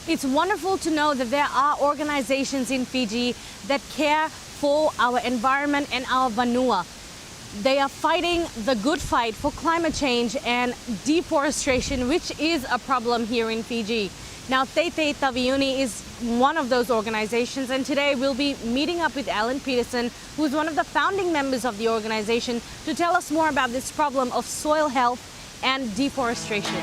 It's wonderful to know that there are organizations in Fiji that care for our environment and our vanua. They are fighting the good fight for climate change and deforestation, which is a problem here in Fiji. Now, TeiTei Taveuni is one of those organizations, and today we'll be meeting up with Alan Petersen, who is one of the founding members of the organization, to tell us more about this problem of soil health and deforestation.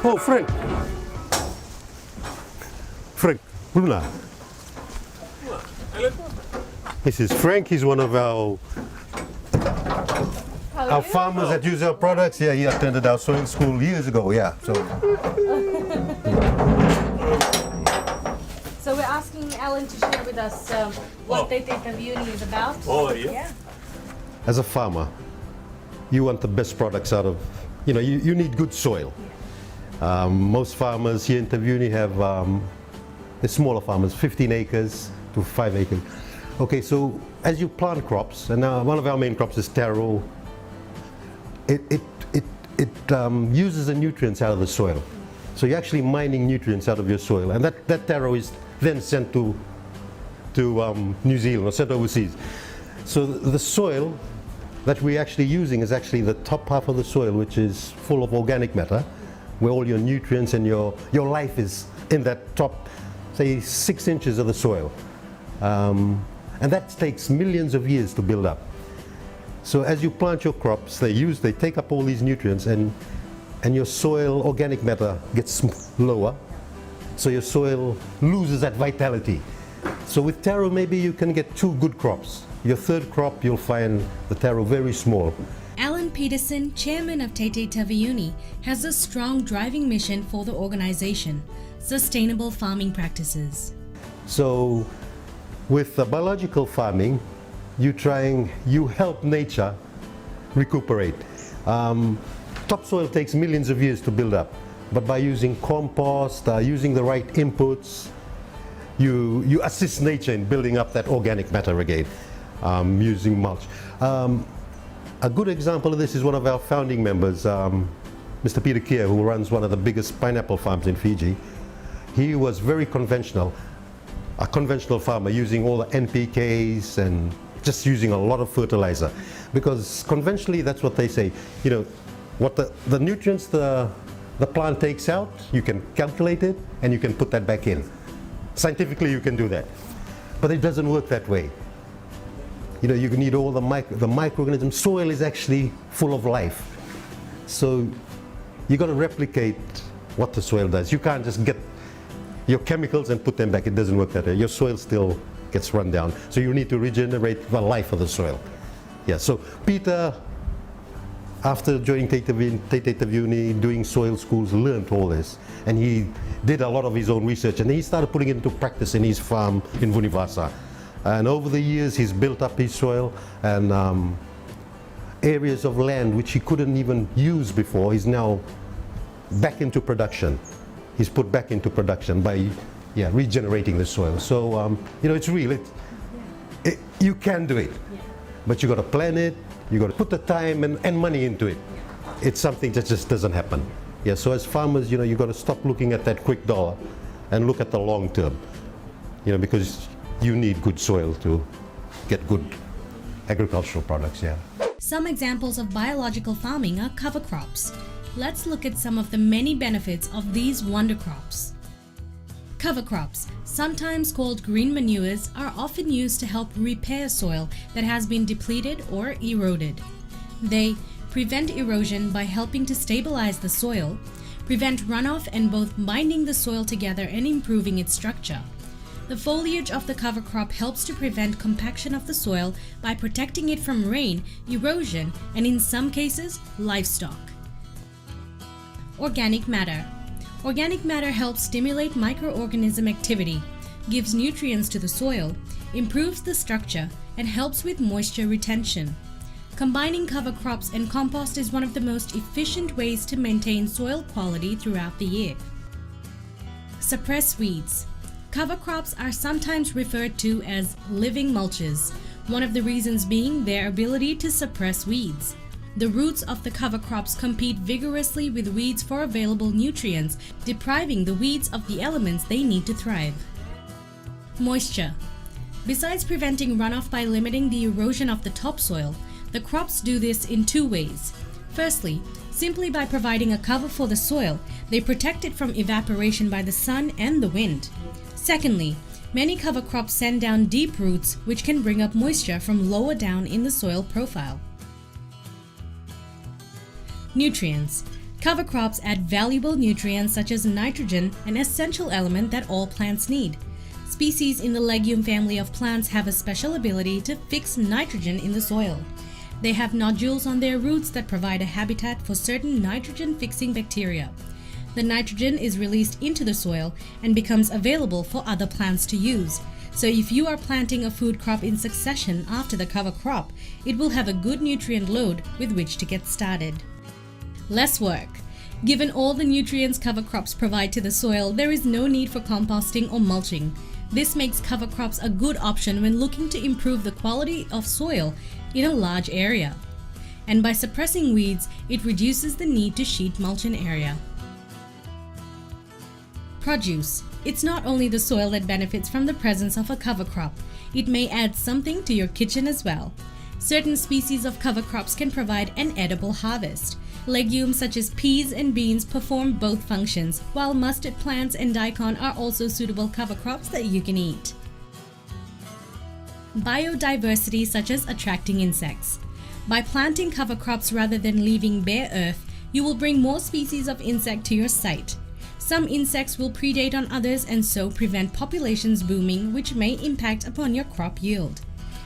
Oh, Frank. Frank, Bruna. This is Frank. He's one of our farmers that use our products. Yeah, he attended our sewing school years ago. Yeah. So we're asking Alan to share with us what TeiTei Taveuni is about. Oh, yeah. as a farmer, you want the best products out of, you need good soil. Most farmers here in Taveuni have, the smaller farmers, 15 acres to 5 acres. Okay, so as you plant crops, and now one of our main crops is taro, it uses the nutrients out of the soil. So you're actually mining nutrients out of your soil, and that taro is then sent to New Zealand or sent overseas. So the soil that we're actually using is actually the top half of the soil, which is full of organic matter, where all your nutrients and your life is in that top, say, 6 inches of the soil. And that takes millions of years to build up. So as you plant your crops, they take up all these nutrients, and your soil organic matter gets lower, so your soil loses that vitality. So with taro, maybe you can get 2 good crops. Your third crop, you'll find the taro very small. Alan Petersen, chairman of TeiTei Taveuni, has a strong driving mission for the organization: sustainable farming practices. So with biological farming, you help nature recuperate. Topsoil takes millions of years to build up, but by using compost, using the right inputs, you assist nature in building up that organic matter again, using mulch. A good example of this is one of our founding members, Mr. Peter Keir, who runs one of the biggest pineapple farms in Fiji. He was very conventional, a conventional farmer, using all the NPKs and just using a lot of fertilizer, because conventionally that's what they say, what the nutrients the plant takes out, you can calculate it and you can put that back in. Scientifically you can do that, but it doesn't work that way. You need all the microorganisms. Soil is actually full of life, so you got to replicate what the soil does. You can't just get your chemicals and put them back. It doesn't work that way. Your soil still gets run down, so you need to regenerate the life of the soil. Yeah, so Peter, after joining TeiTei Taveuni, doing soil schools, learned all this, and he did a lot of his own research, and he started putting it into practice in his farm in Vunivasa. And over the years he's built up his soil, and areas of land which he couldn't even use before, he's now back into production. He's put back into production by regenerating the soil. So it's real. You can do it, but you got to plan it. You got to put the time and money into it. It's something that just doesn't happen. Yeah. So as farmers, you got to stop looking at that quick dollar and look at the long term. Because you need good soil to get good agricultural products. Yeah. Some examples of biological farming are cover crops. Let's look at some of the many benefits of these wonder crops. Cover crops, sometimes called green manures, are often used to help repair soil that has been depleted or eroded. They prevent erosion by helping to stabilize the soil, prevent runoff, and both binding the soil together and improving its structure. The foliage of the cover crop helps to prevent compaction of the soil by protecting it from rain, erosion, and in some cases, livestock. Organic matter. Organic matter helps stimulate microorganism activity, gives nutrients to the soil, improves the structure, and helps with moisture retention. Combining cover crops and compost is one of the most efficient ways to maintain soil quality throughout the year. Suppress weeds. Cover crops are sometimes referred to as living mulches, one of the reasons being their ability to suppress weeds. The roots of the cover crops compete vigorously with weeds for available nutrients, depriving the weeds of the elements they need to thrive. Moisture. Besides preventing runoff by limiting the erosion of the topsoil, the crops do this in two ways. Firstly, simply by providing a cover for the soil, they protect it from evaporation by the sun and the wind. Secondly, many cover crops send down deep roots which can bring up moisture from lower down in the soil profile. Nutrients. Cover crops add valuable nutrients such as nitrogen, an essential element that all plants need. Species in the legume family of plants have a special ability to fix nitrogen in the soil. They have nodules on their roots that provide a habitat for certain nitrogen-fixing bacteria. The nitrogen is released into the soil and becomes available for other plants to use. So if you are planting a food crop in succession after the cover crop, it will have a good nutrient load with which to get started. Less work. Given all the nutrients cover crops provide to the soil, there is no need for composting or mulching. This makes cover crops a good option when looking to improve the quality of soil in a large area. And by suppressing weeds, it reduces the need to sheet mulch an area. Produce. It's not only the soil that benefits from the presence of a cover crop. It may add something to your kitchen as well. Certain species of cover crops can provide an edible harvest. Legumes such as peas and beans perform both functions, while mustard plants and daikon are also suitable cover crops that you can eat. Biodiversity, such as attracting insects. By planting cover crops rather than leaving bare earth, you will bring more species of insect to your site. Some insects will predate on others and so prevent populations booming, which may impact upon your crop yield.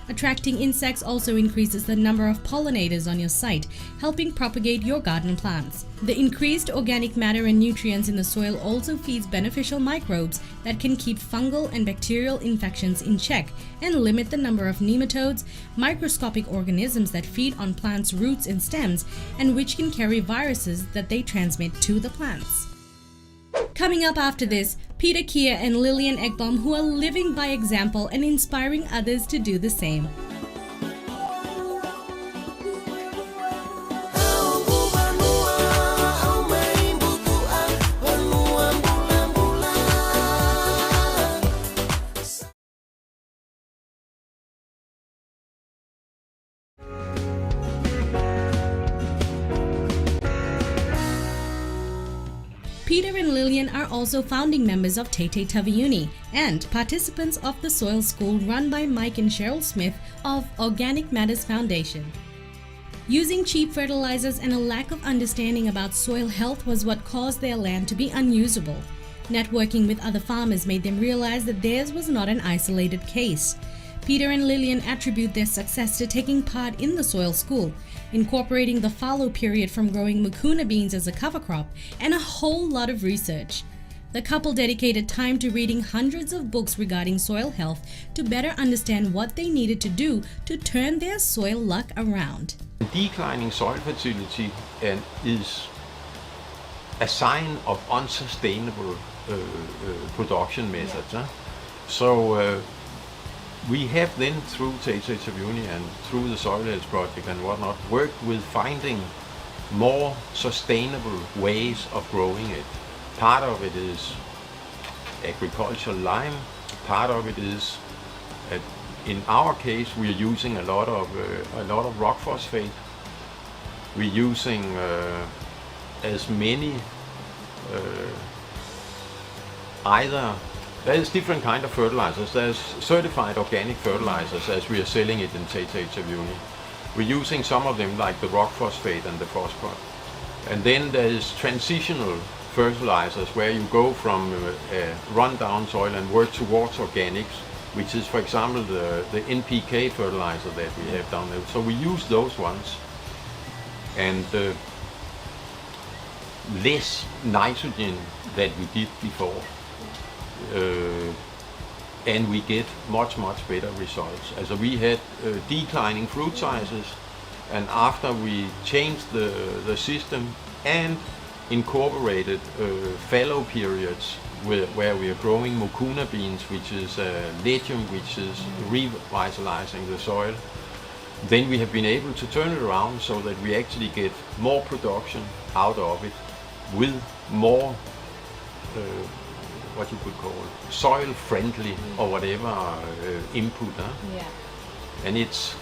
Attracting insects also increases the number of pollinators on your site, helping propagate your garden plants. The increased organic matter and nutrients in the soil also feeds beneficial microbes that can keep fungal and bacterial infections in check and limit the number of nematodes, microscopic organisms that feed on plants' roots and stems, and which can carry viruses that they transmit to the plants. Coming up after this, Peter and Lillian Ekblom, who are living by example and inspiring others to do the same. Peter and Lillian are also founding members of TeiTei Taveuni and participants of the Soil School run by Mike and Cheryl Smith of Organic Matters Foundation. Using cheap fertilizers and a lack of understanding about soil health was what caused their land to be unusable. Networking with other farmers made them realize that theirs was not an isolated case. Peter and Lillian attribute their success to taking part in the Soil School, incorporating the fallow period from growing mucuna beans as a cover crop, and a whole lot of research. The couple dedicated time to reading hundreds of books regarding soil health to better understand what they needed to do to turn their soil luck around. Declining soil fertility is a sign of unsustainable production methods. So we have then, through TeiTei Taveuni and through the Soil Health Project and whatnot, worked with finding more sustainable ways of growing it. Part of it is agricultural lime, part of it is, in our case, we are using a lot of rock phosphate. We're using as many there's different kind of fertilizers. There's certified organic fertilizers as we are selling it in TeiTei Taveuni. We're using some of them like the rock phosphate and the phosphor. And then there's transitional fertilizers where you go from run-down soil and work towards organics, which is, for example, the NPK fertilizer that we have down there. So we use those ones. And less nitrogen than we did before. And we get much better results. As we had declining fruit sizes, And after we changed the system and incorporated fallow periods where we are growing mucuna beans, which is legume, which is revitalizing the soil, then we have been able to turn it around so that we actually get more production out of it with more what you could call soil friendly or whatever input. Yeah. And it's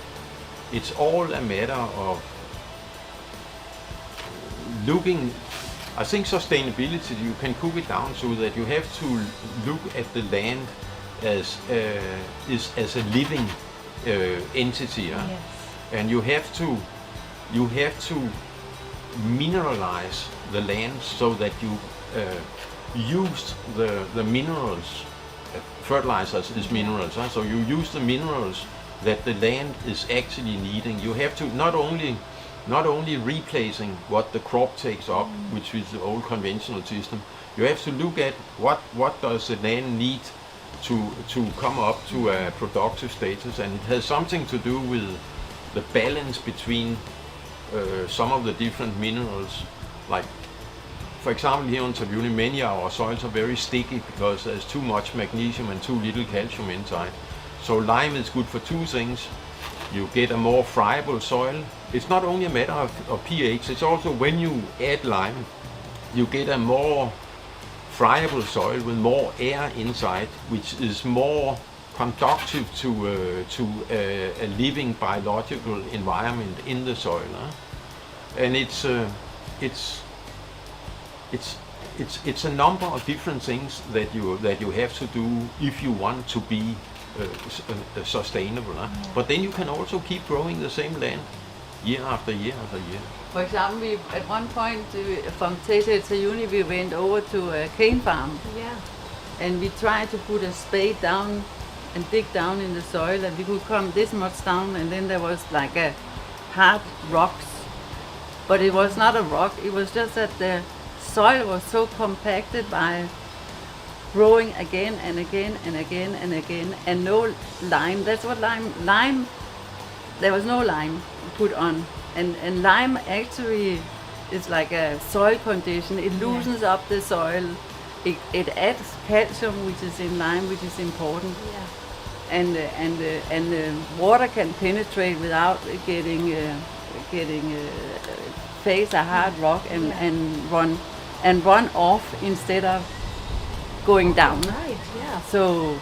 all a matter of looking. I think sustainability, you can cook it down so that you have to look at the land as a living entity, Yes. and you have to mineralize the land so that you use the minerals. Fertilizers is minerals, so you use the minerals that the land is actually needing. You have to not only replacing what the crop takes up, which is the old conventional system. You have to look at what does the land need to come up to a productive status, and it has something to do with the balance between some of the different minerals. Like, for example, here on Taveuni, many of our soils are very sticky because there's too much magnesium and too little calcium inside. So lime is good for two things. You get a more friable soil. It's not only a matter of pH, it's also when you add lime, you get a more friable soil with more air inside, which is more conducive to a living biological environment in the soil. And it's a number of different things that you have to do if you want to be sustainable. But then you can also keep growing the same land year after year after year. For example, we at one point from TeiTei Taveuni we went over to a cane farm. Yeah. And we tried to put a spade down and dig down in the soil, and we could come this much down, and then there was like a hard rocks. But it was not a rock, it was just that the soil was so compacted by growing again and again and again and again, and no lime. That's what lime, there was no lime put on. And lime actually is like a soil condition. It loosens up the soil. It adds calcium, which is in lime, which is important. Yeah. And the water can penetrate without getting face a hard rock and run off instead of going down. Right. Yeah. So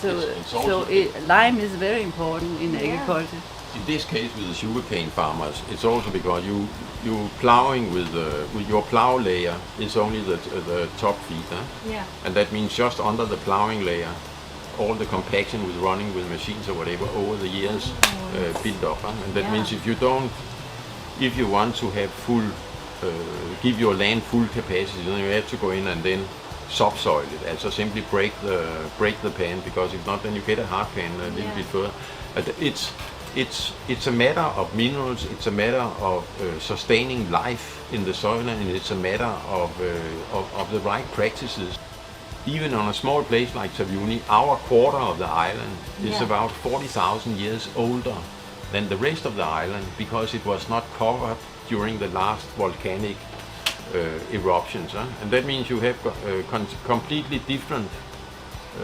It's also- lime is very important in agriculture. In this case with the sugarcane farmers, it's also because you plowing with your plow layer is only the top feet, Yeah. and that means just under the plowing layer, all the compaction with running with machines or whatever over the years built up, and that Yeah. means if you want to have give your land full capacity, then you have to go in and then subsoil it, also simply break the pan, because if not, then you get a hard pan a little bit further. It's a matter of minerals, it's a matter of sustaining life in the soil, and it's a matter of the right practices. Even on a small place like Taveuni, our quarter of the island is about 40,000 years older than the rest of the island, because it was not covered during the last volcanic eruptions. And that means you have completely different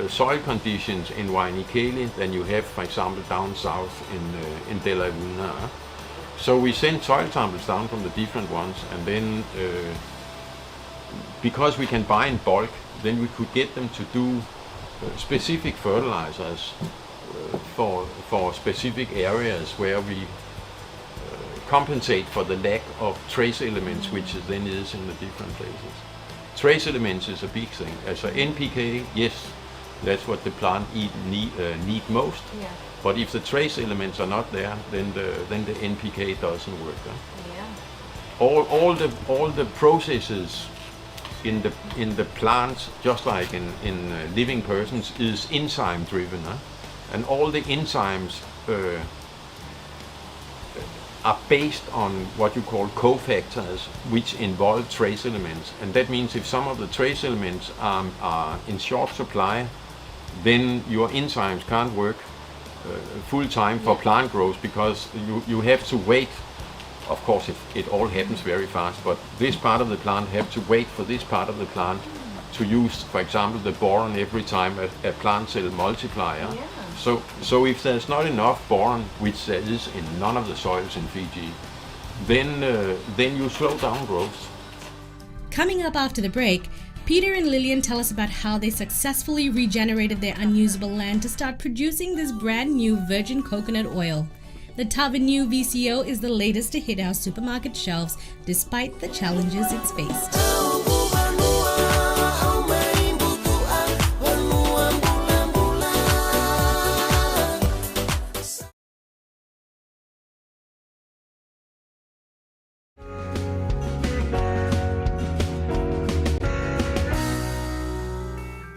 soil conditions in Wainikele than you have, for example, down south in Taveuni. So we send soil samples down from the different ones, and then because we can buy in bulk, then we could get them to do specific fertilizers for specific areas where we compensate for the lack of trace elements, which then is in the different places. Trace elements is a big thing. As a NPK, yes, that's what the plant need most. Yeah. But if the trace elements are not there, then the NPK doesn't work. Yeah. All the processes in the plants, just like in living persons, is enzyme driven, and all the enzymes are based on what you call cofactors, which involve trace elements. And that means if some of the trace elements are in short supply, then your enzymes can't work full time for plant growth, because you have to wait. Of course, it all happens very fast, but this part of the plant have to wait for this part of the plant to use, for example, the boron every time a plant cell multiplier. So if there's not enough boron, which there is in none of the soils in Fiji, then you slow down growth. Coming up after the break, Peter and Lillian tell us about how they successfully regenerated their unusable land to start producing this brand new virgin coconut oil. The TaveNiu VCO is the latest to hit our supermarket shelves despite the challenges it's faced.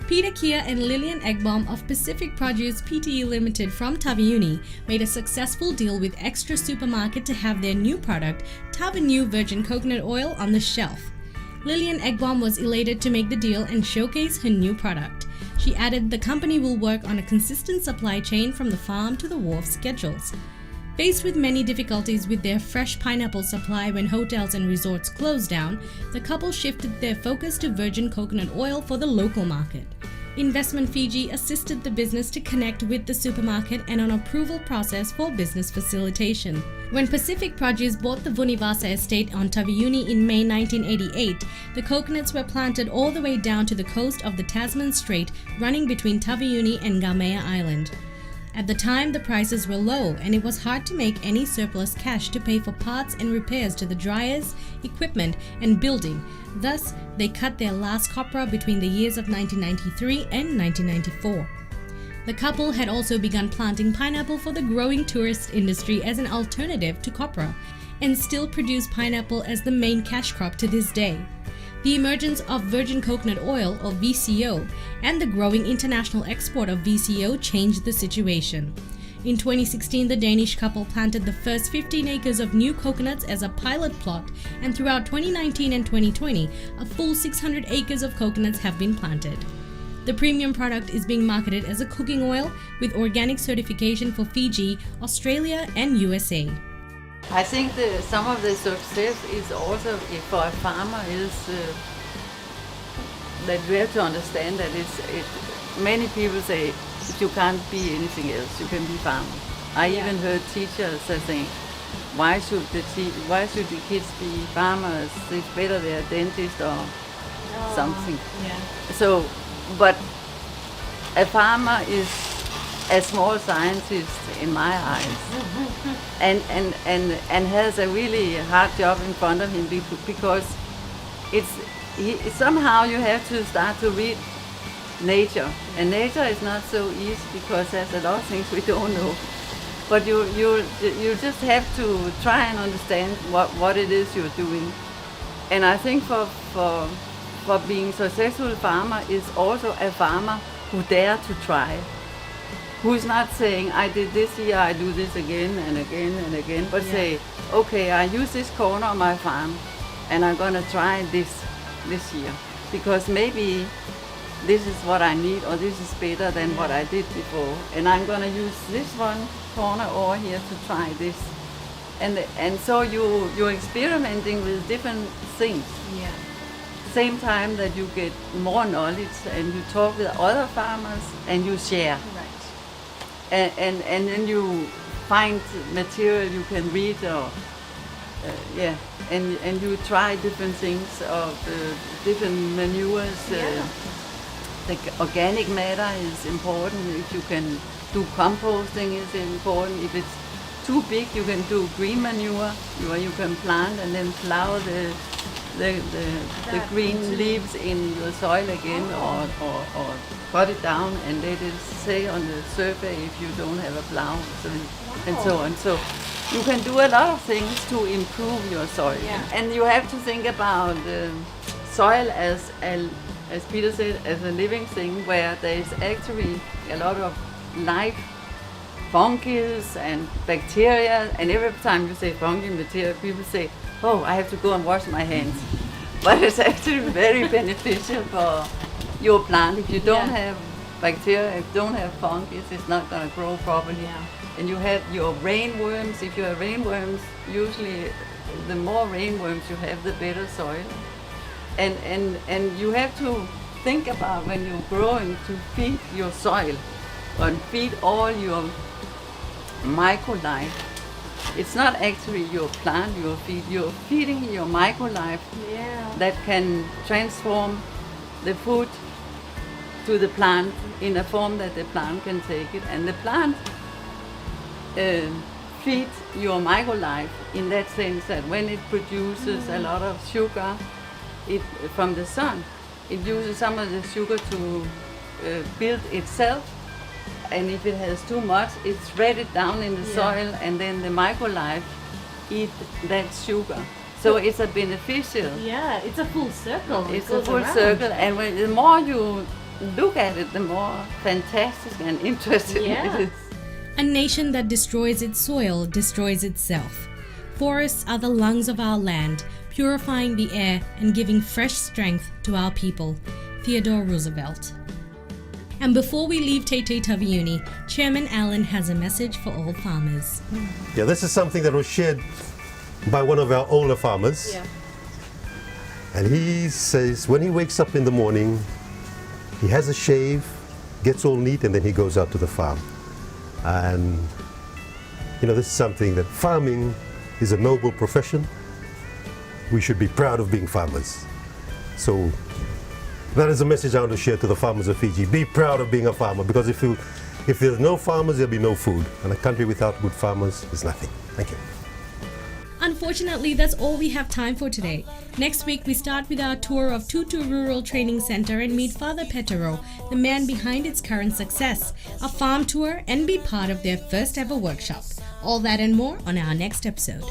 Peter and Lillian Eggbom of Pacific Produce Pte Limited from Taveuni made a successful deal with Extra Supermarket to have their new product, TaveNiu Virgin Coconut Oil, on the shelf. Lillian Eggbom was elated to make the deal and showcase her new product. She added the company will work on a consistent supply chain from the farm to the wharf schedules. Faced with many difficulties with their fresh pineapple supply when hotels and resorts closed down, the couple shifted their focus to virgin coconut oil for the local market. Investment Fiji assisted the business to connect with the supermarket and an approval process for business facilitation. When Pacific Produce bought the Vunivasa estate on Taveuni in May 1988, the coconuts were planted all the way down to the coast of the Tasman Strait, running between Taveuni and Gaumea Island. At the time, the prices were low and it was hard to make any surplus cash to pay for parts and repairs to the dryers, equipment and building. Thus, they cut their last copra between the years of 1993 and 1994. The couple had also begun planting pineapple for the growing tourist industry as an alternative to copra, and still produce pineapple as the main cash crop to this day. The emergence of virgin coconut oil, or VCO, and the growing international export of VCO changed the situation. In 2016, the Danish couple planted the first 15 acres of new coconuts as a pilot plot, and throughout 2019 and 2020, a full 600 acres of coconuts have been planted. The premium product is being marketed as a cooking oil with organic certification for Fiji, Australia, and USA. I think some of the success is also, for a farmer, is that we have to understand that many people say, if you can't be anything else, you can be farmer. I even heard teachers saying, why should the kids be farmers? It's better they're dentists or something. So, but a farmer is a small scientist in my eyes, and has a really hard job in front of him, because somehow you have to start to read nature, and nature is not so easy because there's a lot of things we don't know. But you just have to try and understand what it is you're doing. And I think for being successful farmer is also a farmer who dare to try. Who's not saying, I did this year, I do this again and again and again, but say, okay, I use this corner of my farm and I'm gonna try this year. Because maybe this is what I need, or this is better than what I did before. And I'm gonna use this one corner over here to try this. And so you're experimenting with different things. Yeah. Same time that you get more knowledge and you talk with other farmers and you share. Right. And then you find material you can read, or and you try different things of different manures. The organic matter is important. If you can do composting, is important. If it's too big, you can do green manure, where you can plant and then plow the green leaves in the soil again, or cut it down and let it stay on the surface if you don't have a plow, and so on. So you can do a lot of things to improve your soil. Yeah. And you have to think about soil as Peter said, as a living thing, where there is actually a lot of life, fungi and bacteria. And every time you say fungi and bacteria, people say, oh, I have to go and wash my hands. But it's actually very beneficial for your plant. If you don't have bacteria. If you don't have fungus, it's not going to grow properly. Yeah. And you have your rainworms. If you have rainworms, usually the more rainworms you have, the better soil. And you have to think about when you're growing to feed your soil and feed all your microlife. It's not actually your plant you're feeding your microlife that can transform the food to the plant in a form that the plant can take it. And the plant feeds your microlife in that sense that when it produces a lot of sugar from the sun, it uses some of the sugar to build itself. And if it has too much, it spread it down in the soil, and then the microlife eat that sugar. So it's a beneficial. Yeah, it's a full circle. It's a full circle, and the more you look at it, the more fantastic and interesting it is. A nation that destroys its soil destroys itself. Forests are the lungs of our land, purifying the air and giving fresh strength to our people. Theodore Roosevelt. And before we leave TeiTei Taveuni, Chairman Alan has a message for all farmers. Yeah, this is something that was shared by one of our older farmers. Yeah. And he says when he wakes up in the morning, he has a shave, gets all neat, and then he goes out to the farm. And this is something that farming is a noble profession. We should be proud of being farmers. So that is a message I want to share to the farmers of Fiji. Be proud of being a farmer, because if there's no farmers, there'll be no food. And a country without good farmers is nothing. Thank you. Unfortunately, that's all we have time for today. Next week, we start with our tour of Tutu Rural Training Center and meet Father Petero, the man behind its current success, a farm tour, and be part of their first ever workshop. All that and more on our next episode.